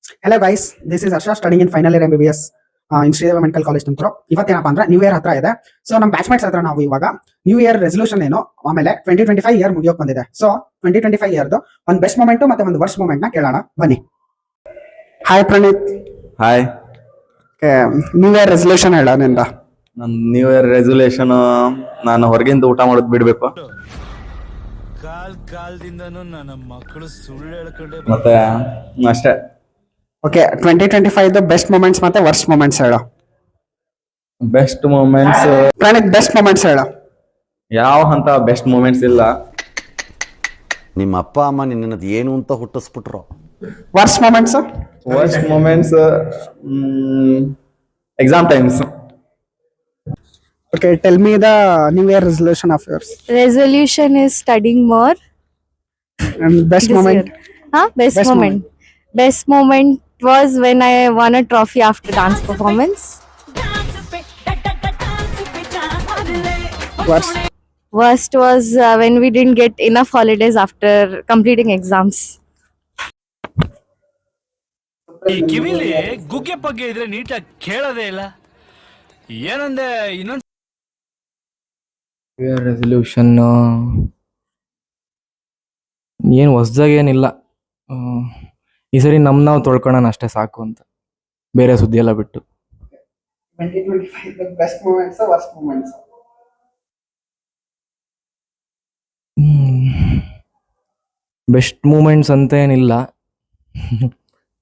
Hello guys, this is Asha studying in final year MBBS in Sridhar Medical College Tumkuru. ಇವತ್ತೇನಪ್ಪ ಅಂದ್ರೆ new year ಹತ್ರ ಇದೆ. So ನಮ್ಮ batchmates ಹತ್ರ ನಾವು ಇವಾಗ ನ್ಯೂ ಇಯರ್ ರೆಸಲ್ಯೂಷನ್ ಏನು ಆಮೇಲೆ 2025 ಇಯರ್ ಮುಗಿಯೋಕ್ ಬಂದಿದೆ. ಸೊ 2025 ಇಯರ್ದು ಒಂದು ಬೆಸ್ಟ್ ಮೂಮೆಂಟ್ ಮತ್ತೆ ಒಂದು ವರ್ಸ್ಟ್ ಮೂಮೆಂಟ್ ನ ಕೇಳೋಣ ಬನ್ನಿ. Hi Praneeth. Hi. New year resolution ಹೇಳ ನಿಂದ. ನನ್ನ ನ್ಯೂ ಇಯರ್ ರೆಸಲ್ಯೂಷನ್ ನಾನು ಹೊರಗಿಂದ ಊಟ ಮಾಡೋದು ಬಿಡ್ಬೇಕು. ಕಾಲದಿಂದನೂ ನನ್ನ ಮಕ್ಕಳು ಸುಳ್ಳು ಹೇಳ್ಕೊಂಡೆ ಮತ್ತೆ ಅಷ್ಟೇ. ಓಕೆ, 2025 ಬೆಸ್ಟ್ ಮೂಮೆಂಟ್ಸ್ ಮತ್ತೆ ವರ್ಸ್ಟ್ ಮೂಮೆಂಟ್ಸ್ ಹೇಳು. Best moments Praneeth best moments ಹೇಳು. ಯಾವ ಅಂತ ಬೆಸ್ಟ್ ಮೂಮೆಂಟ್ಸ್ ಇಲ್ಲ. ನಿಮ್ಮ ಅಪ್ಪ ಅಮ್ಮ ನಿನ್ನದು ಏನು ಅಂತ ಹುಟ್ಟಿಸ್ಬಿಟ್ರು. Worst moments exam times. Okay, tell me the new year resolution of yours. Resolution is studying more. And best this moment. year. Best moment. Best moment was when I won a trophy after dance performance. Worst was when we didn't get enough holidays after completing exams. ಈ ಕಿವಿಲಿ ಗುಗ್ಗೆ ಪಗ್ಗೆ ಇದ್ರೆ ನೀಟಾಗಿ ಕೇಳೋದೇ ಇಲ್ಲ. ಏನಂದೆ ಇನ್ನೊಂದು resolution ಏನು ಹೊಸ್ದಾಗೇನಿಲ್ಲ. ಈ ಸರಿ ನಾವು ತೊಳ್ಕೊಳ್ಳೋಣ ಅಷ್ಟೇ ಸಾಕು ಅಂತ, ಬೇರೆ ಸುದ್ದಿ ಎಲ್ಲ ಬಿಟ್ಟು. 2025 best moments or worst moments? Best moments ಅಂತ ಏನಿಲ್ಲ.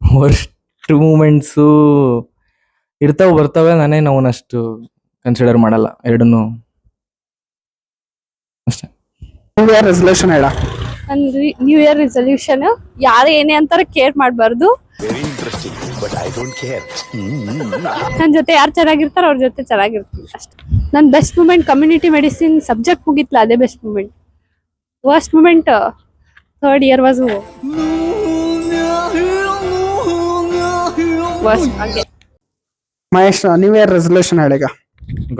ವರ್ಸ್ಟ್ ಮೂಮೆಂಟ್ಸು ಇರ್ತಾವೆ ಬರ್ತವೆ. ನಾನೇನು ಅವನಷ್ಟು ಕನ್ಸಿಡರ್ ಮಾಡಲ್ಲ ಎರಡನ್ನೂ ಅಷ್ಟೇ. ನ್ಯೂ ಇಯರ್ ರೆಸಲ್ಯೂಷನ್ ಹೇಳ. ನ್ಯೂ ಇಯರ್ ರೆಸಲ್ಯೂಷನ್ ಯಾರು ಏನೇ ಅಂತಾರೆ ಕೇರ್ ಮಾಡಬಾರ್ದು. ನನ್ನ ಜೊತೆ ಯಾರು ಚೆನ್ನಾಗಿರ್ತಾರೋ ಅವ್ರ ಜೊತೆ ಚೆನ್ನಾಗಿರ್ತೀನಿ ಅಷ್ಟೇ. ನನ್ನ best moment community medicine subject ಮುಗಿತ್ಲ, ಅದೇ best moment. Worst moment third year was worst. Mahesh new year resolution ಹೇಳೀಗ.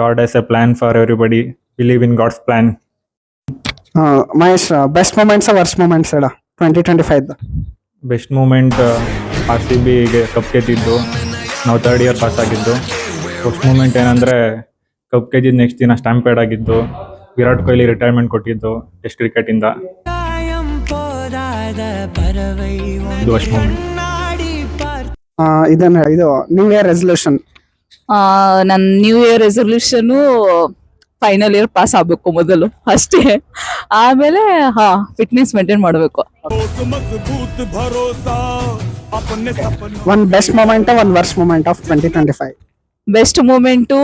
God has a plan for everybody. Believe in God's plan. Mahesh best moments worst moments ಹೇಳ 2025. ಬೆಸ್ಟ್ ಮೂಮೆಂಟ್ RCBಗೆ cup ಗೆದ್ದಿದ್ದು, ನಾವು third year pass ಆಗಿದ್ದು. First moment ಏನಂದರೆ cup ಗೆದ್ದಿದ್ದು next ದಿನ stampede ಆಗಿದ್ದು, ವಿರಾಟ್ ಕೊಹ್ಲಿ ರಿಟೈರ್ಮೆಂಟ್ ಕೊಟ್ಟಿದ್ದು ಟೆಸ್ಟ್ ಕ್ರಿಕೆಟಿಂದ. ಇದು ಫಸ್ಟ್ ಮೂಮೆಂಟ್. ಇದನ್ನ ಇದು ನ್ಯೂ ಇಯರ್ ರೆಸಲ್ಯೂಷನ್. ನನ್ನ new year resolution final year pass ಆಗ್ಬೇಕು ಮೊದಲು ಅಷ್ಟೇ. ಆಮೇಲೆ ಫಿಟ್ನೆಸ್ ಮೇಂಟೈನ್ ಮಾಡಬೇಕು. One best moment one worst moment of 2025. Best moment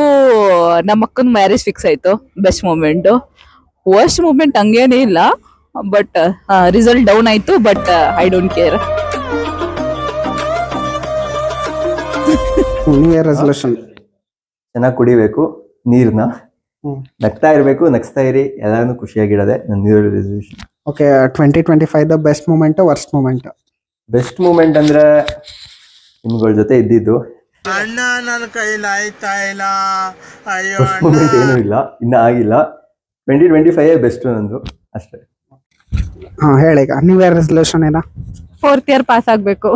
ನಮ್ಮ ಅಕ್ಕನ ಮ್ಯಾರೇಜ್ ಫಿಕ್ಸ್ ಆಯ್ತು, ಬೆಸ್ಟ್ ಮೂಮೆಂಟು. ವರ್ಸ್ಟ್ ಮೂಮೆಂಟ್ ಹಂಗೇನೇ ಇಲ್ಲ, ಬಟ್ ರಿಸಲ್ಟ್ ಡೌನ್ ಆಯ್ತು, but I don't care. New year resolution ಚೆನ್ನಾಗಿ ಕುಡಿಬೇಕು ನೀರ್ನ, ನಗ್ತಾ ಇರಬೇಕು, ನಗ್ಸ್ತಾ ಇರಿ, ಎಲ್ಲಾನು ಖುಷಿಯಾಗಿಡದೆ ನನ್ನ new year resolution. Okay, 2025 best moment worst moment. Best moment ಅಂದ್ರೆ ನಿಮ್ಗಳ ಜೊತೆ ಇದ್ದಿದ್ದು. ಅಣ್ಣ ನನ್ನ ಕೈಲಿ ಆಯ್ತಾ ಇಲ್ಲ. ಅಯ್ಯೋ ಫಸ್ಟ್ ಮೂಮೆಂಟ್ ಏನೂ ಇಲ್ಲ, ಇನ್ನ ಆಗಿಲ್ಲ. 2025 ಬೆಸ್ಟ್ ನಂದು ಅಷ್ಟೇ. ಹೇಳೀಗ ನ್ಯೂ ಇಯರ್ ರೆಸಲ್ಯೂಷನ್ ಏನ? ಫೋರ್ತ್ ಇಯರ್ ಪಾಸ್ ಆಗ್ಬೇಕು.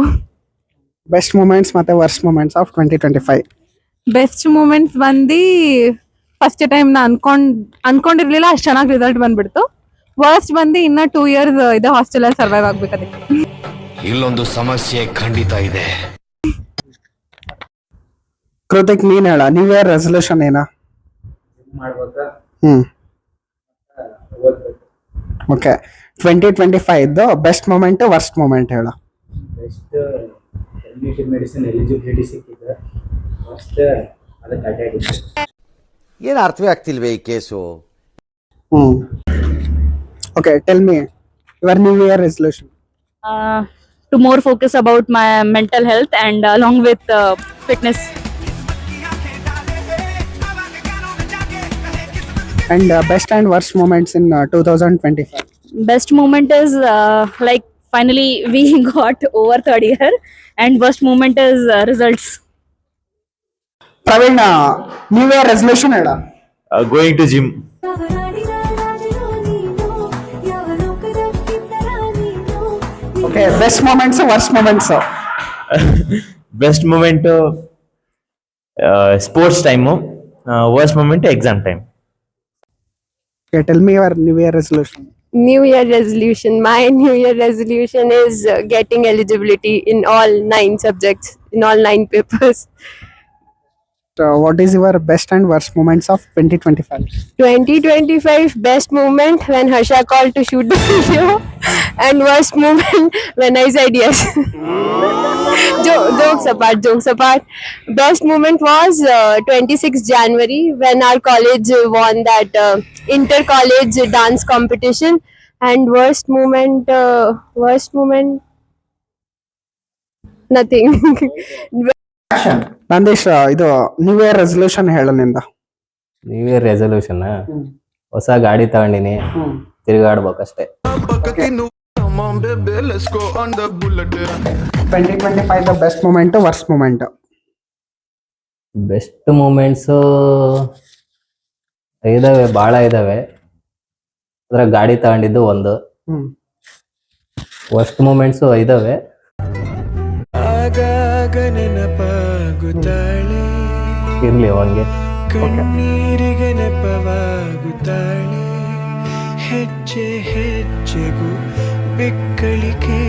ಬೆಸ್ಟ್ ಮೂಮೆಂಟ್ಸ್ ಮತ್ತೆ worst moments of 2025. Best moments ಬಂದು ಫಸ್ಟ್ ಟೈಮ್ ನಾ ಅನ್ಕೊಂಡಿರ್ಲಿಲ್ಲ ಅಷ್ಟು ಚೆನ್ನಾಗಿ ರಿಸಲ್ಟ್ ಬಂದ್ಬಿಡ್ತು. ವರ್ಸ್ಟ್ ಬಂದು ಇನ್ನ 2 ಇಯರ್ಸ್ ಇದೆ ಹಾಸ್ಟೆಲ್ ಅಲ್ಲಿ ಸರ್ವೈವ್ ಆಗ್ಬೇಕು. ಅದಕ್ಕೆ ಇಲ್ಲೊಂದು ಸಮಸ್ಯೆ ಖಂಡಿತ ಇದೆ. ಕೃತಿಕ್ ನೀನ್ ಹೇಳ ನ್ಯೂ ಇಯರ್ ರೆಸಲ್ಯೂಷನ್ ಏನ? Okay, 2025 best moment worst moment ಹೇಳ. ಬೆಸ್ಟ್ ಮೆಡಿಸಿನ್ ಎಲಿಜಿಬಿಲಿಟಿ ಸಿಕ್ಕಿದೆ, ಅಷ್ಟೇ ಅದಕ್ಕೆ ಅಡ್ಡಾಡಿದ್ದೆ. ಏನು ಅರ್ಥವೇ ಆಗ್ತಿಲ್ವೇ ಈ case. Okay, tell me your new year resolution. to more focus about my mental health and along with fitness. And best and worst moments in 2025. Best moment is like finally we got over third year, and worst moment is results. Praveen, New Year resolution ಹೇಳ. Going to gym. Okay, best moments, worst moments. Best moment sports time, worst moment exam time. Tell me your new year resolution. New Year resolution. My New Year resolution is getting eligibility in all 9 subjects, in all 9 papers. What is your best and worst moments of 2025? 2025 best moment when Harsha called to shoot the video, and worst moment when I said yes. Jokes apart. Best moment was 26 January when our college won that inter-college dance competition. And worst moment, nothing. Nandish, ಇದು new year resolution ಹೇಳು ನಿಂದ. New year resolution ಹೊಸ ಗಾಡಿ ತಗೊಂಡಿನಿ, ತಿರುಗಾಡ್ಬೇಕಷ್ಟೇ. 2025 the best moment, worst moment. Best moments ಇದಾವೆ, ಭಾಳ ಇದಾವೆ. ಅದ್ರ ಗಾಡಿ ತಗೊಂಡಿದ್ದು ಒಂದು. ವರ್ಸ್ಟ್ ಮೂಮೆಂಟ್ಸು ಇದಾವೆ. ಇರ್ಲಿ ಹಂಗೆ. ಹೆಜ್ಜೆ ಹೆಜ್ಜೆಗೂ ಬೆಕ್ಕಳಿಕೆ